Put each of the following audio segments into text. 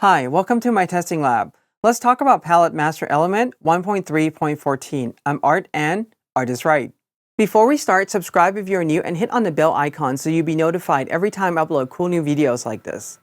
Hi, welcome to my testing lab. Let's talk about Palette Master Element 1.3.14. I'm Art and ArtIsRight. Before we start, subscribe if you're new and hit on the bell icon so you'll be notified every time I upload cool new videos like this.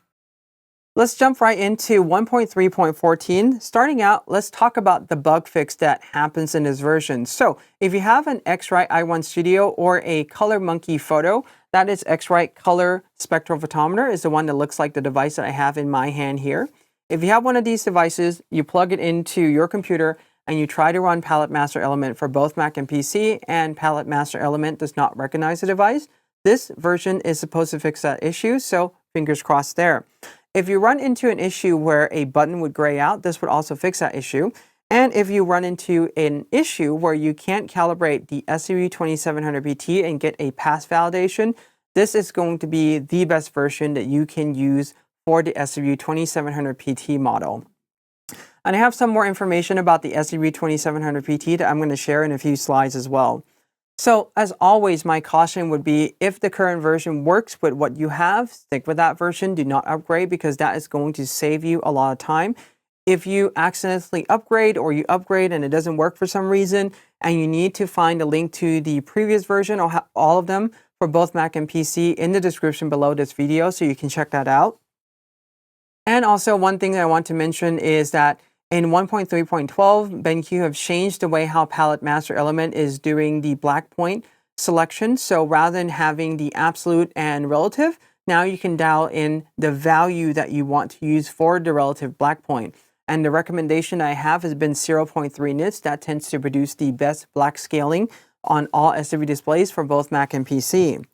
Let's jump right into 1.3.14. Starting out, let's talk about the bug fix that happens in this version. So if you have an X-Rite i1 Studio or a Color Monkey photo, that is X-Rite Color Spectrophotometer is the one that looks like the device that I have in my hand here. If you have one of these devices, you plug it into your computer and you try to run Palette Master Element for both Mac and PC, and Palette Master Element does not recognize the device. This version is supposed to fix that issue, so fingers crossed there. If you run into an issue where a button would gray out, this would also fix that issue. And if you run into an issue where you can't calibrate the SW2700PT and get a pass validation, this is going to be the best version that you can use for the SW2700PT model. And I have some more information about the SW2700PT that I'm going to share in a few slides as well. So as always, my caution would be if the current version works with what you have, stick with that version. Do not upgrade because that is going to save you a lot of time. If you accidentally upgrade or you upgrade and it doesn't work for some reason and you need to find a link to the previous version or all of them for both Mac and PC in the description below this video so you can check that out. And also one thing that I want to mention is that in 1.3.12, BenQ have changed the way how Palette Master Element is doing the black point selection. So rather than having the absolute and relative, now you can dial in the value that you want to use for the relative black point. And the recommendation I have has been 0.3 nits. That tends to produce the best black scaling on all SW displays for both Mac and PC.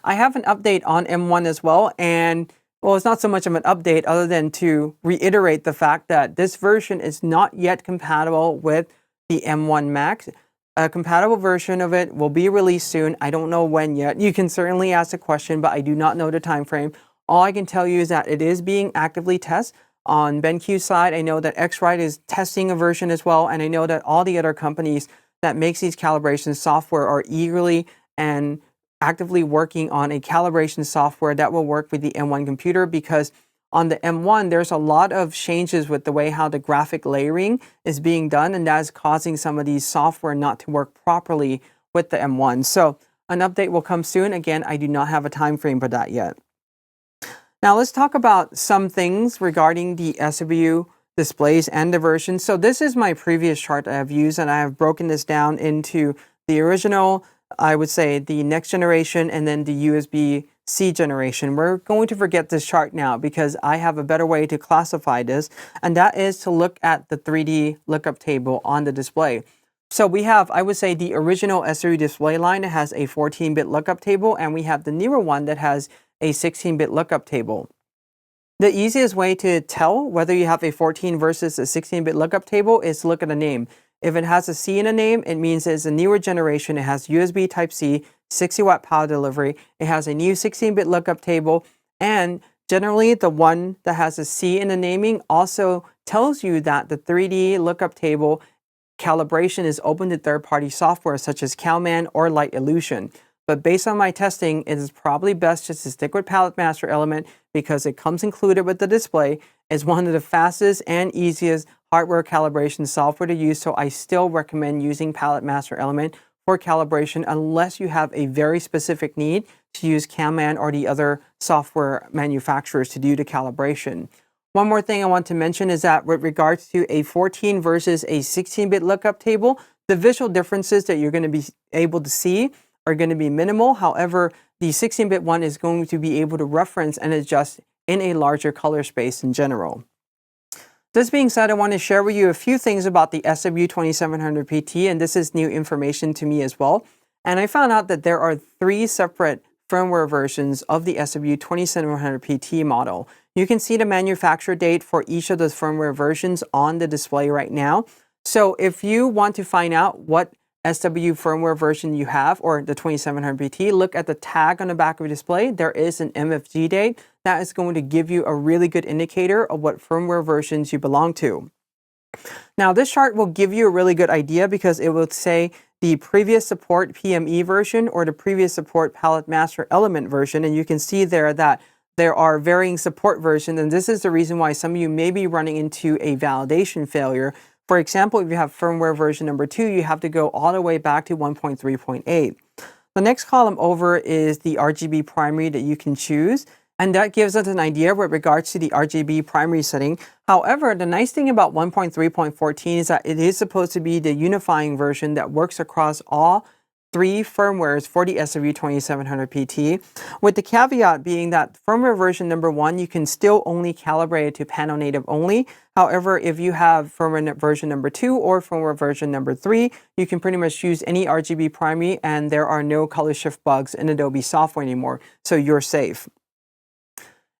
I have an update on M1 as well, and well, it's not so much of an update other than to reiterate the fact that this version is not yet compatible with the M1 Max. A compatible version of it will be released soon. I don't know when yet. You can certainly ask a question, but I do not know the time frame. All I can tell you is that it is being actively tested. On BenQ's side, I know that X-Rite is testing a version as well, and I know that all the other companies that makes these calibration software are eagerly and actively working on a calibration software that will work with the M1 computer, because on the M1 there's a lot of changes with the way how the graphic layering is being done, and that is causing some of these software not to work properly with the M1. So an update will come soon. Again, I do not have a time frame for that yet. Now let's talk about some things regarding the SW displays and the version. So this is my previous chart that I've used, and I have broken this down into the original, I would say the next generation, and then the USB-C generation. We're going to forget this chart now because I have a better way to classify this, and that is to look at the 3D lookup table on the display. So we have, I would say, the original SW display line that has a 14-bit lookup table, and we have the newer one that has a 16-bit lookup table. The easiest way to tell whether you have a 14 versus a 16-bit lookup table is to look at the name. If it has a C in the name, it means it's a newer generation. It has USB Type-C, 60-watt power delivery. It has a new 16-bit lookup table. And generally, the one that has a C in the naming also tells you that the 3D lookup table calibration is open to third-party software such as CalMan or Light Illusion. But based on my testing, it is probably best just to stick with Palette Master Element because it comes included with the display. It's one of the fastest and easiest hardware calibration software to use, so I still recommend using Palette Master Element for calibration unless you have a very specific need to use CalMan or the other software manufacturers to do the calibration. One more thing I want to mention is that with regards to a 14 versus a 16-bit lookup table, the visual differences that you're going to be able to see are going to be minimal. However, the 16-bit one is going to be able to reference and adjust in a larger color space in general. This being said, I want to share with you a few things about the SW2700PT, and this is new information to me as well. And I found out that there are 3 separate firmware versions of the SW2700PT model. You can see the manufacturer date for each of those firmware versions on the display right now. So if you want to find out what SW firmware version you have, or the 2700PT, look at the tag on the back of the display. There is an MFG date that is going to give you a really good indicator of what firmware versions you belong to. Now this chart will give you a really good idea because it will say the previous support PME version or the previous support Palette Master Element version, and you can see there that there are varying support versions, and this is the reason why some of you may be running into a validation failure. For example, if you have firmware version number 2, you have to go all the way back to 1.3.8. The next column over is the RGB primary that you can choose, and that gives us an idea with regards to the RGB primary setting. However, the nice thing about 1.3.14 is that it is supposed to be the unifying version that works across all 3 firmwares for the SW2700 PT, with the caveat being that firmware version number 1, you can still only calibrate it to panel native only. However, if you have firmware version number 2 or firmware version number 3, you can pretty much use any RGB primary, and there are no color shift bugs in Adobe software anymore, so you're safe.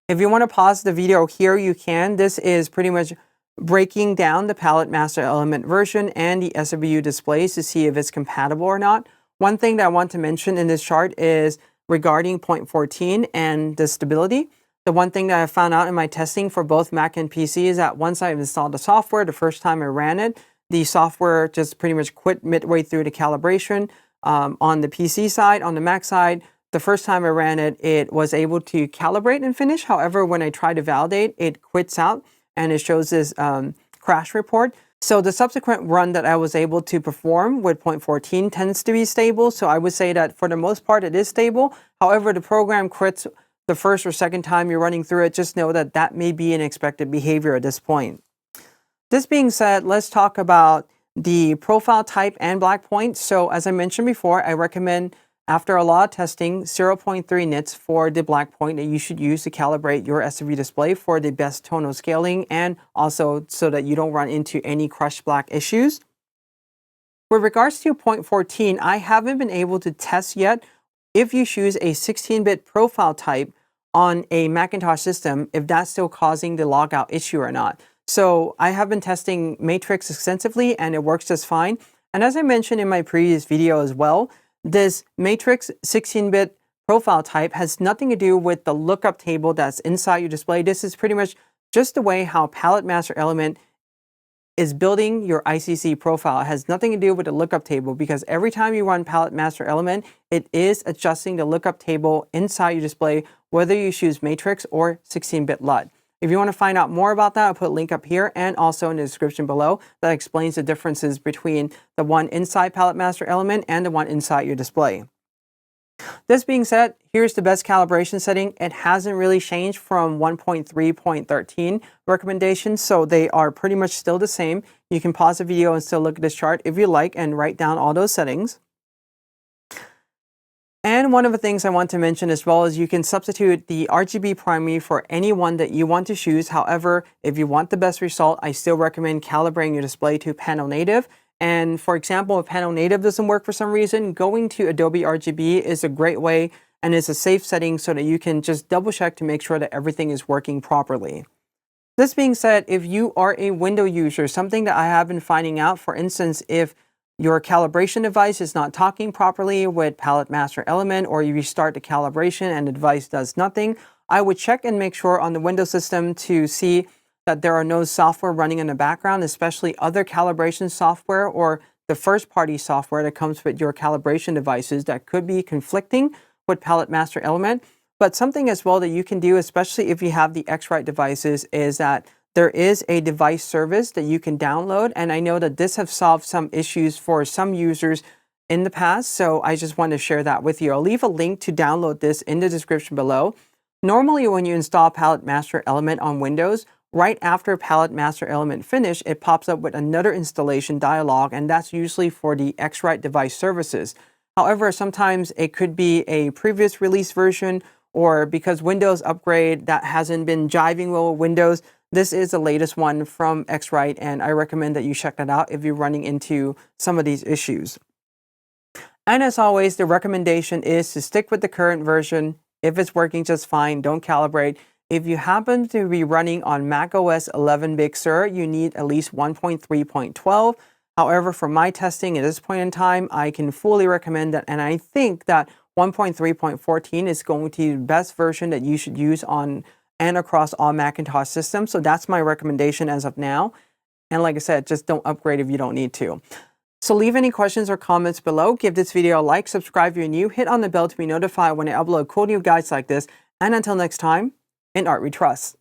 If you want to pause the video here, you can. This is pretty much breaking down the Palette Master Element version and the SW displays to see if it's compatible or not. One thing that I want to mention in this chart is regarding 0.14 and the stability. The one thing that I found out in my testing for both Mac and PC is that once I've installed the software, the first time I ran it, the software just pretty much quit midway through the calibration. On the PC side, on the Mac side, the first time I ran it, it was able to calibrate and finish. However, when I try to validate, it quits out and it shows this crash report. So the subsequent run that I was able to perform with 0.14 tends to be stable. So I would say that for the most part, it is stable. However, the program quits the first or second time you're running through it. Just know that that may be an expected behavior at this point. This being said, let's talk about the profile type and black point. So as I mentioned before, I recommend, after a lot of testing, 0.3 nits for the black point that you should use to calibrate your SW display for the best tonal scaling, and also so that you don't run into any crushed black issues. With regards to 0.14, I haven't been able to test yet if you choose a 16-bit profile type on a Macintosh system, if that's still causing the logout issue or not. So I have been testing Matrix extensively and it works just fine. And as I mentioned in my previous video as well, this Matrix 16-bit profile type has nothing to do with the lookup table that's inside your display. This is pretty much just the way how Palette Master Element is building your ICC profile. It has nothing to do with the lookup table, because every time you run Palette Master Element, it is adjusting the lookup table inside your display, whether you choose Matrix or 16-bit LUT. If you want to find out more about that, I'll put a link up here and also in the description below that explains the differences between the one inside Palette Master Element and the one inside your display. This being said, here's the best calibration setting. It hasn't really changed from 1.3.13 recommendations, so they are pretty much still the same. You can pause the video and still look at this chart if you like and write down all those settings. And one of the things I want to mention as well is you can substitute the RGB primary for any one that you want to choose. However, if you want the best result, I still recommend calibrating your display to panel native. And for example, if panel native doesn't work for some reason, going to Adobe RGB is a great way and it's a safe setting so that you can just double check to make sure that everything is working properly. This being said, if you are a window user, something that I have been finding out, for instance, if your calibration device is not talking properly with Palette Master Element, or you restart the calibration and the device does nothing, I would check and make sure on the Windows system to see that there are no software running in the background, especially other calibration software or the first-party software that comes with your calibration devices that could be conflicting with Palette Master Element. But something as well that you can do, especially if you have the X-Rite devices, is that there is a device service that you can download, and I know that this has solved some issues for some users in the past, so I just want to share that with you. I'll leave a link to download this in the description below. Normally, when you install Palette Master Element on Windows, right after Palette Master Element finish, it pops up with another installation dialog, and that's usually for the X-Rite device services. However, sometimes it could be a previous release version, or because Windows upgrade that hasn't been jiving well with Windows. This is the latest one from X-Rite, and I recommend that you check that out if you're running into some of these issues. And as always, the recommendation is to stick with the current version. If it's working just fine, don't calibrate. If you happen to be running on macOS 11 Big Sur, you need at least 1.3.12. However, for my testing at this point in time, I can fully recommend that, and I think that 1.3.14 is going to be the best version that you should use on and across all Macintosh systems. So that's my recommendation as of now. And like I said, just don't upgrade if you don't need to. So leave any questions or comments below. Give this video a like, subscribe if you're new, hit on the bell to be notified when I upload cool new guides like this. And until next time, in Art We Trust.